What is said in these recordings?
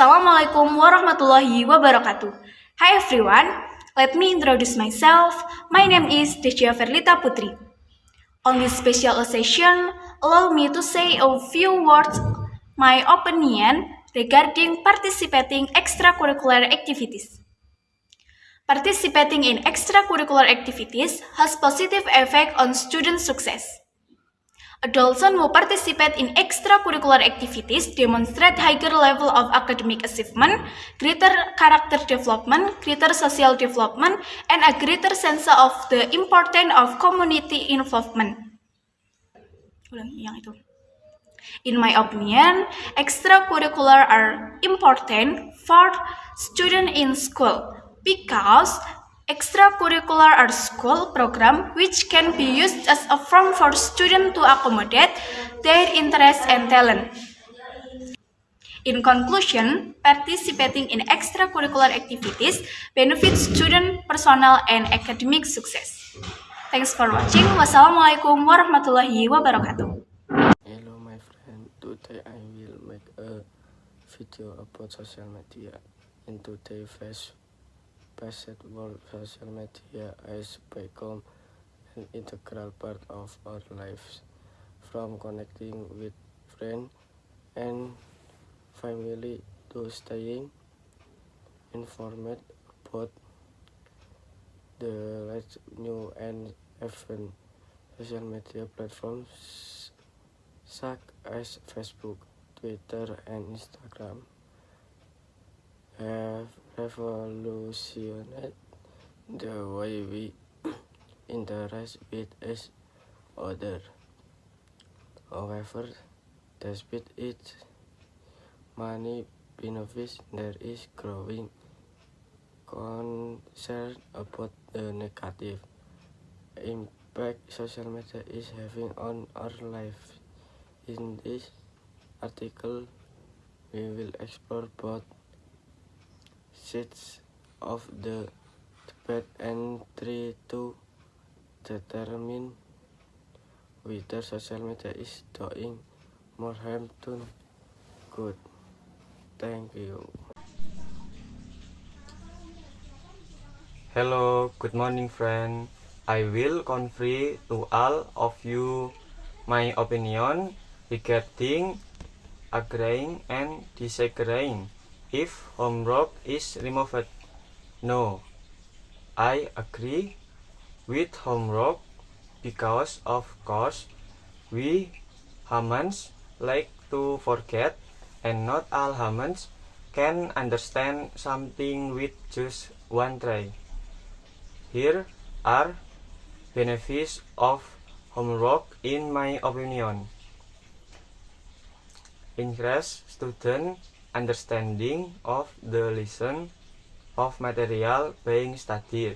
Assalamualaikum warahmatullahi wabarakatuh. Hi everyone, let me introduce myself. My name is Desya Verlita Putri. On this special session, allow me to say a few words my opinion regarding participating extracurricular activities. Participating in extracurricular activities has positive effect on student success. Adults who participate in extracurricular activities demonstrate higher level of academic achievement, greater character development, greater social development, and a greater sense of the importance of community involvement. In my opinion, extracurricular are important for students in school because extracurricular are school program which can be used as a form for students to accommodate their interests and talent. In conclusion, participating in extracurricular activities benefits student personal and academic success. Thanks for watching. Wassalamualaikum warahmatullahi wabarakatuh. Hello my friend, today I will make a video about social media. In today's fast world, social media has become an integral part of our lives. From connecting with friends and family to staying informed about the latest new and event, social media platforms such as Facebook, Twitter, and Instagram have revolutionized the way we interact with each other. However, despite its many benefits, there is growing concern about the negative impact social media is having on our lives. In this article, we will explore both sides of the debate and try to determine whether social media is doing more harm than good. Thank you. Hello, good morning friend. I will convey to all of you my opinion regarding agreeing and disagreeing if homework is removed. No, I agree with homework because of course we humans like to forget and not all humans can understand something with just one try. Here are benefits of homework in my opinion. Increase student understanding of the lesson of material being studied.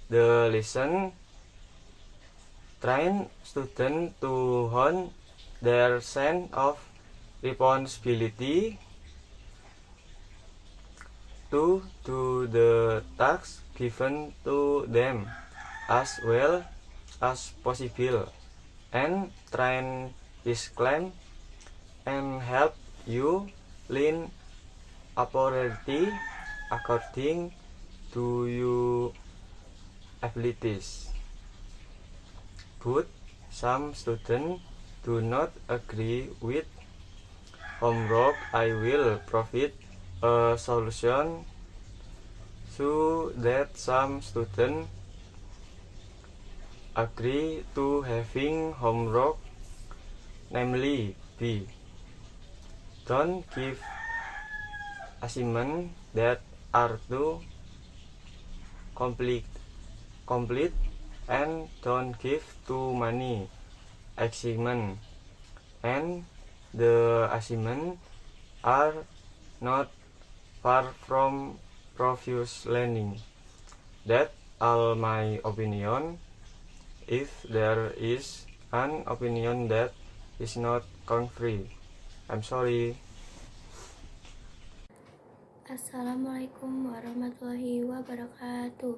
The lesson train students to hone their sense of responsibility to do the tasks given to them as well as possible, and train disclaim and help you learn authority according to your abilities. But some students do not agree with homework. I will provide a solution so that some students agree to having homework, namely B. Don't give assignments that are too complete and don't give too many assignments, and the assignments are not far from previous learning. That's all my opinion. If there is an opinion that is not concrete, I'm sorry. Assalamualaikum warahmatullahi wabarakatuh.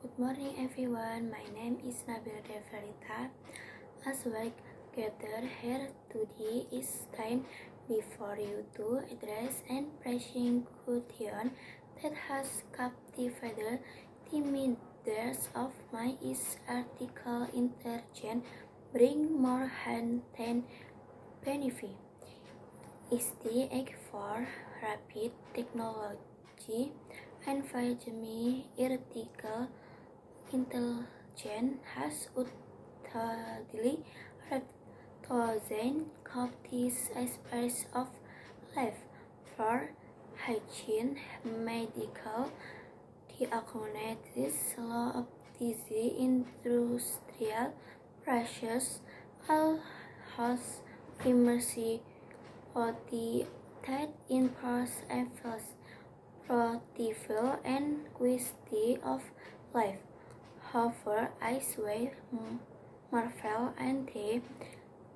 Good morning everyone. My name is Nabil Develita. As we gather here today is time before you to address and pressing question that has captivated the minds of my is artificial intelligence bring more harm than benefit. Is the act for rapid technology and me artificial intelligence has utterly revolutionized countless aspects of life, for hygiene, medical, the accommodated law of disease, industrial process, all has immersive that in pros efforts, productive and quality of life. However, I swear marvel and the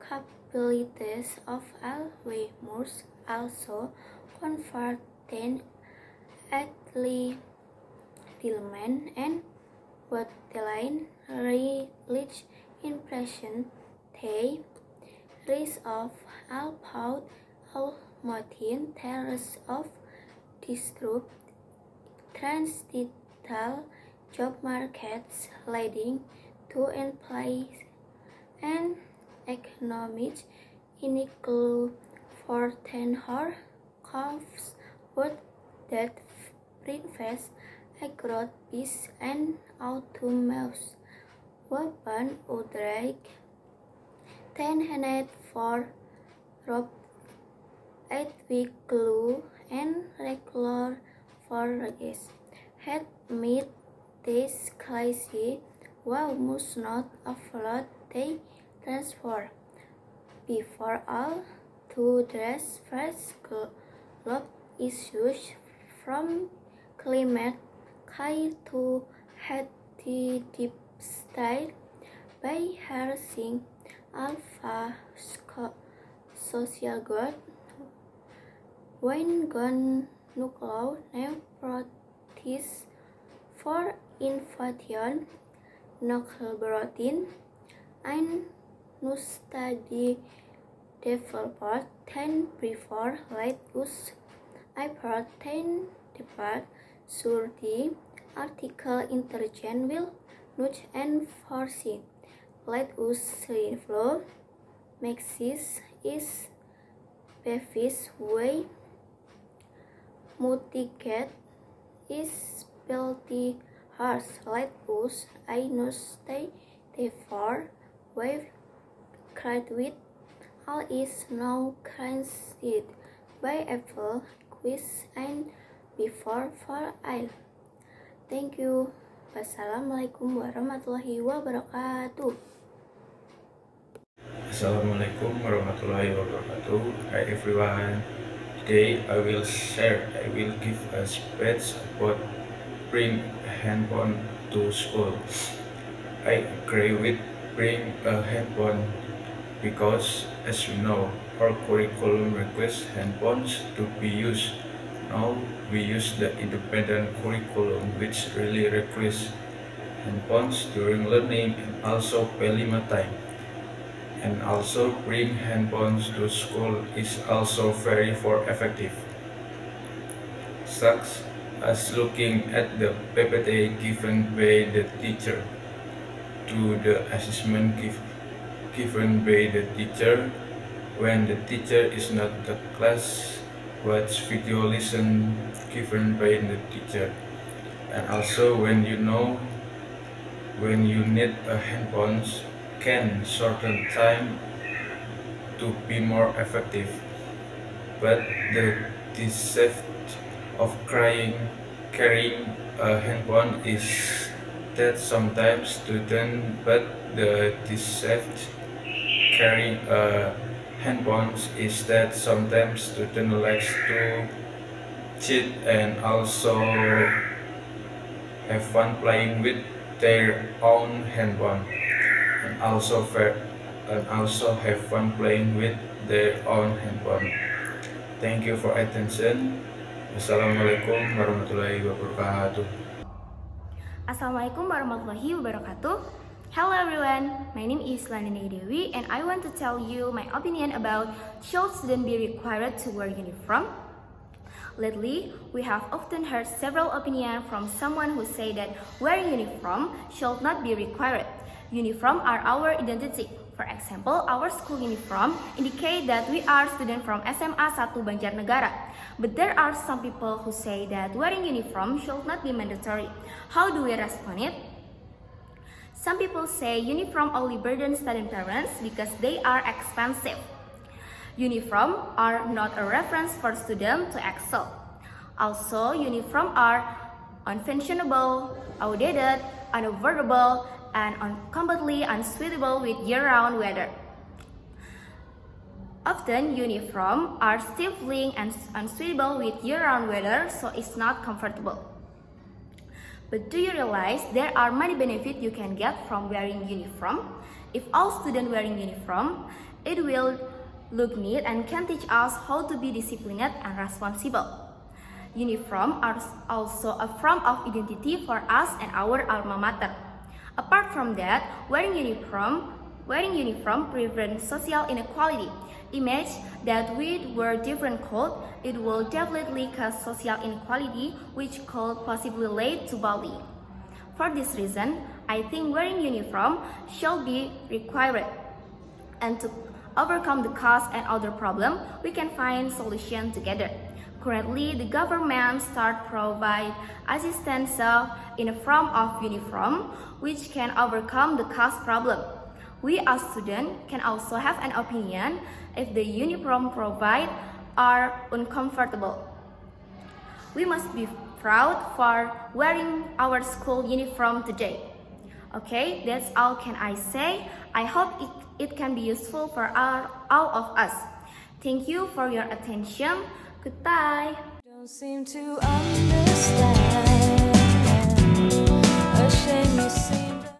capabilities of Alzheimer's also converted athlete and borderline religious impression they rise of about Almatin terrors of disrupt transdigital job markets leading to employees and economic inequality for tenor curves would that prevents a growth peace and autonomous weapon outright ten for rob 8-week glue and regular for regis. Had made this crisis while must not offload they transfer. Before all, to address first global issues from climate change to healthy deep state by harnessing alpha social good when gun nuclear nephrotis for invasion nuclear and no study developed ten before let us I protein depart sur the article intelligent will not enforce it. Let us flow Maxis is Bevis way mitigate is penalty harsh. Let us I know stay therefore wave cried with all is now granted by Apple quiz and before for I. Thank you. Wassalamualaikum warahmatullahi wabarakatuh. Assalamualaikum warahmatullahi wabarakatuh. Hi everyone. Today I will give a speech about bring a handphone to school. I agree with bring a handphone because as you know our curriculum requires handphones to be used. Now we use the independent curriculum which really requires handphones during learning and also Pelima time. And also bring handphones to school is also very effective. Such as looking at the PPT given by the teacher, to the assessment given by the teacher when the teacher is not the class, watch video lesson given by the teacher, and also when you need a handphones can shorten time to be more effective. But the disadvantage of carrying a handphone is that sometimes carrying a handphones is that sometimes students likes to cheat and also have fun playing with their own handphone. And also have fun playing with their own handphone. Thank you for attention. Wassalamualaikum warahmatullahi wabarakatuh. Assalamualaikum warahmatullahi wabarakatuh. Hello everyone, my name is Landini Dewi and I want to tell you my opinion about should students be required to wear uniform? Lately, we have often heard several opinions from someone who say that wearing uniform should not be required. Uniform are our identity. For example, our school uniform indicate that we are students from SMA 1 Banjarnegara. But there are some people who say that wearing uniform should not be mandatory. How do we respond it? Some people say uniform only burden student parents because they are expensive. Uniform are not a reference for students to excel. Also, uniform are unfashionable, outdated, unavoidable, and completely unsuitable with year-round weather. Often, uniform are stifling and unsuitable with year-round weather, so it's not comfortable. But do you realize there are many benefits you can get from wearing uniform? If all students wearing uniform, it will look neat and can teach us how to be disciplined and responsible. Uniform are also a form of identity for us and our alma mater. Apart from that, wearing uniform prevents social inequality. Imagine that we wear different clothes, it will definitely cause social inequality, which could possibly lead to bullying. For this reason, I think wearing uniform should be required. And to overcome the cost and other problems, we can find solutions together. Currently, the government start provide assistance in the form of uniform, which can overcome the cost problem. We as students can also have an opinion if the uniform provided are uncomfortable. We must be proud for wearing our school uniform today. Okay, that's all can I say. I hope it can be useful for all of us. Thank you for your attention. Goodbye. Don't seem to understand.